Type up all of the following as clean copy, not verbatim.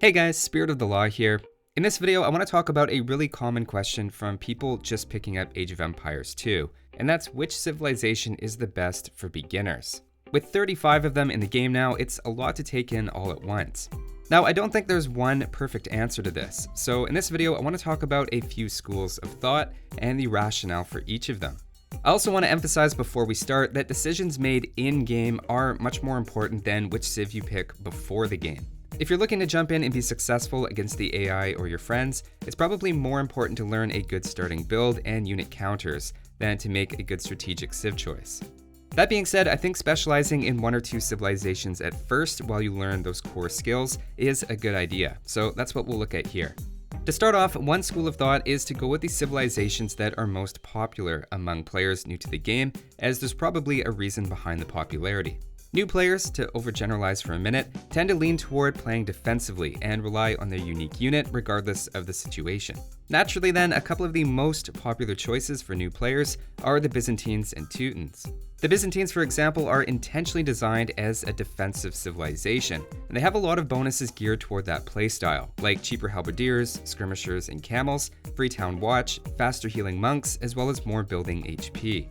Hey guys, Spirit of the Law here. In this video, I want to talk about a really common question from people just picking up Age of Empires 2, and that's which civilization is the best for beginners. With 35 of them in the game now, it's a lot to take in all at once. Now, I don't think there's one perfect answer to this, so in this video, I want to talk about a few schools of thought and the rationale for each of them. I also want to emphasize before we start that decisions made in-game are much more important than which civ you pick before the game. If you're looking to jump in and be successful against the AI or your friends, it's probably more important to learn a good starting build and unit counters than to make a good strategic civ choice. That being said, I think specializing in one or two civilizations at first while you learn those core skills is a good idea, so that's what we'll look at here. To start off, one school of thought is to go with the civilizations that are most popular among players new to the game, as there's probably a reason behind the popularity. New players, to overgeneralize for a minute, tend to lean toward playing defensively and rely on their unique unit regardless of the situation. Naturally then, a couple of the most popular choices for new players are the Byzantines and Teutons. The Byzantines, for example, are intentionally designed as a defensive civilization, and they have a lot of bonuses geared toward that playstyle, like cheaper halberdiers, skirmishers and camels, free town watch, faster healing monks, as well as more building HP.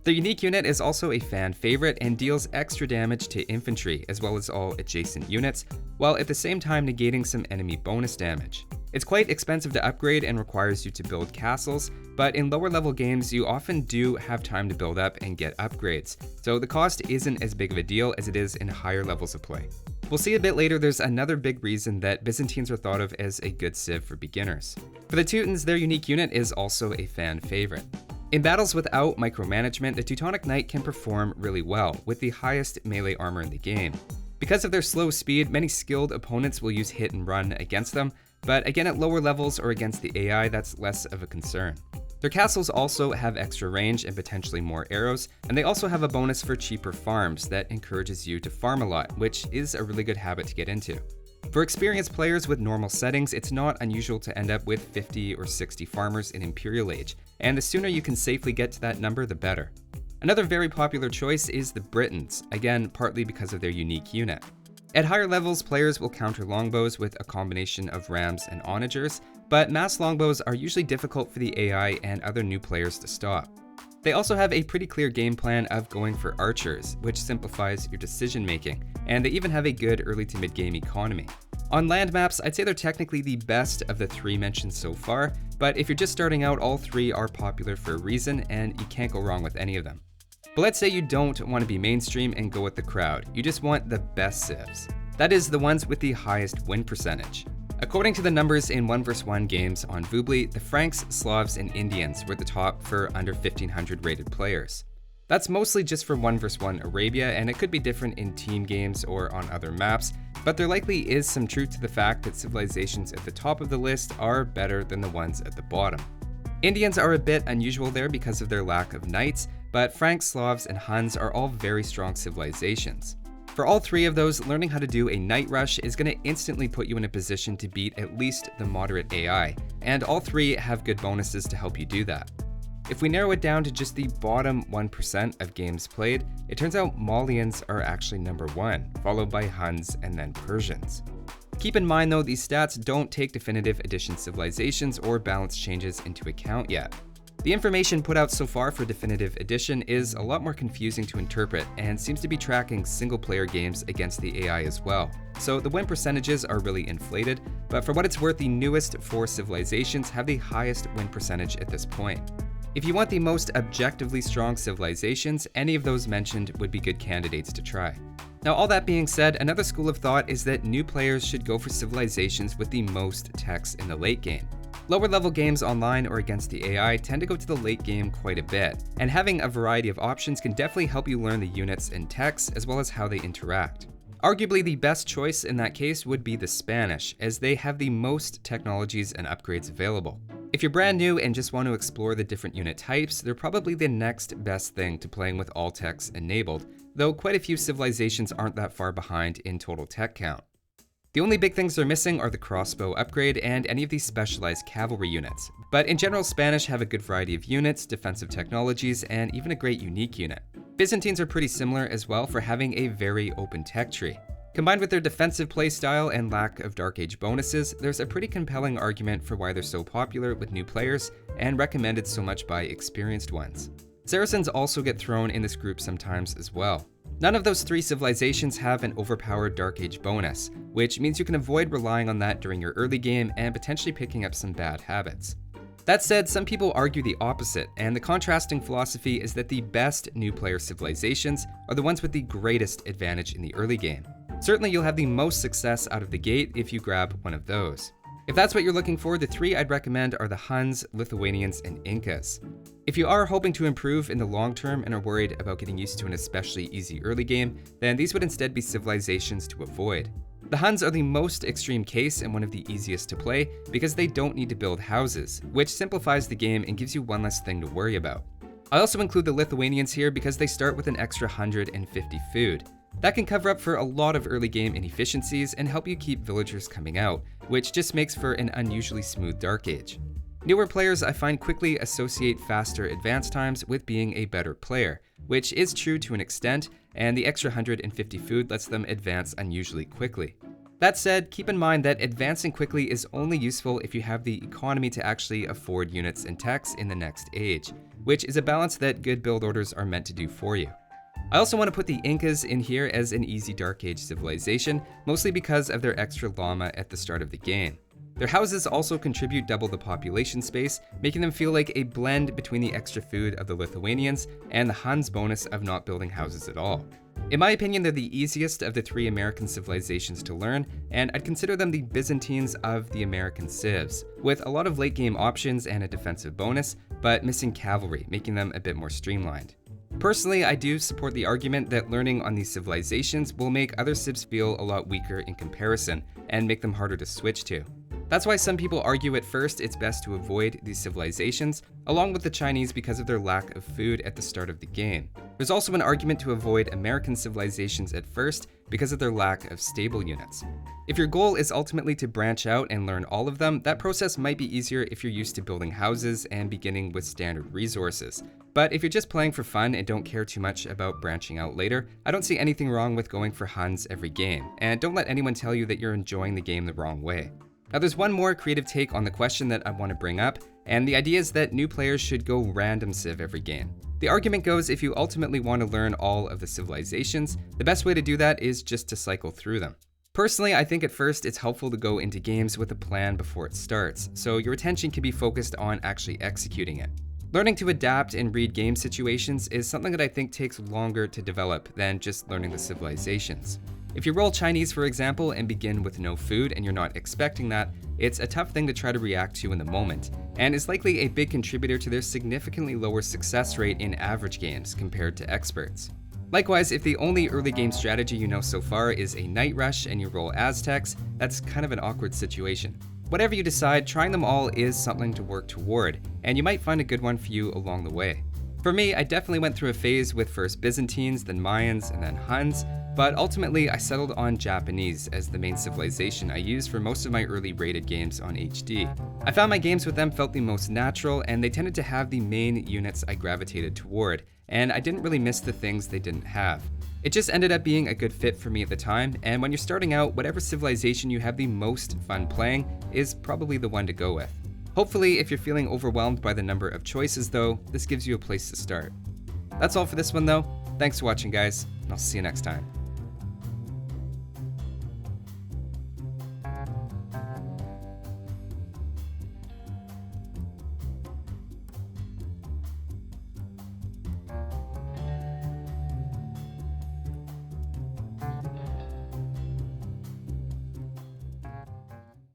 The unique unit is also a fan favorite and deals extra damage to infantry as well as all adjacent units, while at the same time negating some enemy bonus damage. It's quite expensive to upgrade and requires you to build castles, but in lower level games you often do have time to build up and get upgrades, so the cost isn't as big of a deal as it is in higher levels of play. We'll see a bit later there's another big reason that Byzantines are thought of as a good civ for beginners. For the Teutons, their unique unit is also a fan favorite. In battles without micromanagement, the Teutonic Knight can perform really well, with the highest melee armor in the game. Because of their slow speed, many skilled opponents will use hit and run against them, but again at lower levels or against the AI, that's less of a concern. Their castles also have extra range and potentially more arrows, and they also have a bonus for cheaper farms that encourages you to farm a lot, which is a really good habit to get into. For experienced players with normal settings, it's not unusual to end up with 50 or 60 farmers in Imperial Age, and the sooner you can safely get to that number, the better. Another very popular choice is the Britons, again partly because of their unique unit. At higher levels, players will counter longbows with a combination of rams and onagers, but mass longbows are usually difficult for the AI and other new players to stop. They also have a pretty clear game plan of going for archers, which simplifies your decision making, and they even have a good early to mid-game economy. On land maps, I'd say they're technically the best of the three mentioned so far, but if you're just starting out, all three are popular for a reason, and you can't go wrong with any of them. But let's say you don't want to be mainstream and go with the crowd, you just want the best civs. That is, the ones with the highest win percentage. According to the numbers in 1 vs 1 games on Voobly, the Franks, Slavs, and Indians were at the top for under 1500 rated players. That's mostly just for 1 vs 1 Arabia, and it could be different in team games or on other maps, but there likely is some truth to the fact that civilizations at the top of the list are better than the ones at the bottom. Indians are a bit unusual there because of their lack of knights, but Franks, Slavs, and Huns are all very strong civilizations. For all three of those, learning how to do a night rush is going to instantly put you in a position to beat at least the moderate AI, and all three have good bonuses to help you do that. If we narrow it down to just the bottom 1% of games played, it turns out Malians are actually number 1, followed by Huns and then Persians. Keep in mind though, these stats don't take definitive edition civilizations or balance changes into account yet. The information put out so far for definitive edition is a lot more confusing to interpret and seems to be tracking single player games against the AI as well. So the win percentages are really inflated, but for what it's worth, the newest 4 civilizations have the highest win percentage at this point. If you want the most objectively strong civilizations, any of those mentioned would be good candidates to try. Now, all that being said, another school of thought is that new players should go for civilizations with the most techs in the late game. Lower level games online or against the AI tend to go to the late game quite a bit, and having a variety of options can definitely help you learn the units and techs as well as how they interact. Arguably the best choice in that case would be the Spanish, as they have the most technologies and upgrades available. If you're brand new and just want to explore the different unit types, they're probably the next best thing to playing with all techs enabled, though quite a few civilizations aren't that far behind in total tech count. The only big things they're missing are the crossbow upgrade and any of these specialized cavalry units, but in general Spanish have a good variety of units, defensive technologies, and even a great unique unit. Byzantines are pretty similar as well for having a very open tech tree. Combined with their defensive playstyle and lack of Dark Age bonuses, there's a pretty compelling argument for why they're so popular with new players and recommended so much by experienced ones. Saracens also get thrown in this group sometimes as well. None of those 3 civilizations have an overpowered Dark Age bonus, which means you can avoid relying on that during your early game and potentially picking up some bad habits. That said, some people argue the opposite, and the contrasting philosophy is that the best new player civilizations are the ones with the greatest advantage in the early game. Certainly you'll have the most success out of the gate if you grab one of those. If that's what you're looking for, the 3 I'd recommend are the Huns, Lithuanians, and Incas. If you are hoping to improve in the long term and are worried about getting used to an especially easy early game, then these would instead be civilizations to avoid. The Huns are the most extreme case and one of the easiest to play because they don't need to build houses, which simplifies the game and gives you one less thing to worry about. I also include the Lithuanians here because they start with an extra 150 food. That can cover up for a lot of early game inefficiencies and help you keep villagers coming out, which just makes for an unusually smooth Dark Age. Newer players I find quickly associate faster advance times with being a better player, which is true to an extent, and the extra 150 food lets them advance unusually quickly. That said, keep in mind that advancing quickly is only useful if you have the economy to actually afford units and techs in the next age, which is a balance that good build orders are meant to do for you. I also want to put the Incas in here as an easy Dark Age civilization, mostly because of their extra llama at the start of the game. Their houses also contribute double the population space, making them feel like a blend between the extra food of the Lithuanians and the Huns' bonus of not building houses at all. In my opinion, they're the easiest of the 3 American civilizations to learn, and I'd consider them the Byzantines of the American civs, with a lot of late game options and a defensive bonus, but missing cavalry, making them a bit more streamlined. Personally, I do support the argument that learning on these civilizations will make other civs feel a lot weaker in comparison, and make them harder to switch to. That's why some people argue at first it's best to avoid these civilizations, along with the Chinese because of their lack of food at the start of the game. There's also an argument to avoid American civilizations at first because of their lack of stable units. If your goal is ultimately to branch out and learn all of them, that process might be easier if you're used to building houses and beginning with standard resources. But if you're just playing for fun and don't care too much about branching out later, I don't see anything wrong with going for Huns every game, and don't let anyone tell you that you're enjoying the game the wrong way. Now there's one more creative take on the question that I want to bring up, and the idea is that new players should go random civ every game. The argument goes if you ultimately want to learn all of the civilizations, the best way to do that is just to cycle through them. Personally, I think at first it's helpful to go into games with a plan before it starts, so your attention can be focused on actually executing it. Learning to adapt and read game situations is something that I think takes longer to develop than just learning the civilizations. If you roll Chinese, for example, and begin with no food and you're not expecting that, it's a tough thing to try to react to in the moment, and is likely a big contributor to their significantly lower success rate in average games compared to experts. Likewise, if the only early game strategy you know so far is a night rush and you roll Aztecs, that's kind of an awkward situation. Whatever you decide, trying them all is something to work toward, and you might find a good one for you along the way. For me, I definitely went through a phase with first Byzantines, then Mayans, and then Huns, but ultimately I settled on Japanese as the main civilization I used for most of my early rated games on HD. I found my games with them felt the most natural, and they tended to have the main units I gravitated toward, and I didn't really miss the things they didn't have. It just ended up being a good fit for me at the time, and when you're starting out, whatever civilization you have the most fun playing is probably the one to go with. Hopefully, if you're feeling overwhelmed by the number of choices though, this gives you a place to start. That's all for this one though. Thanks for watching guys, and I'll see you next time.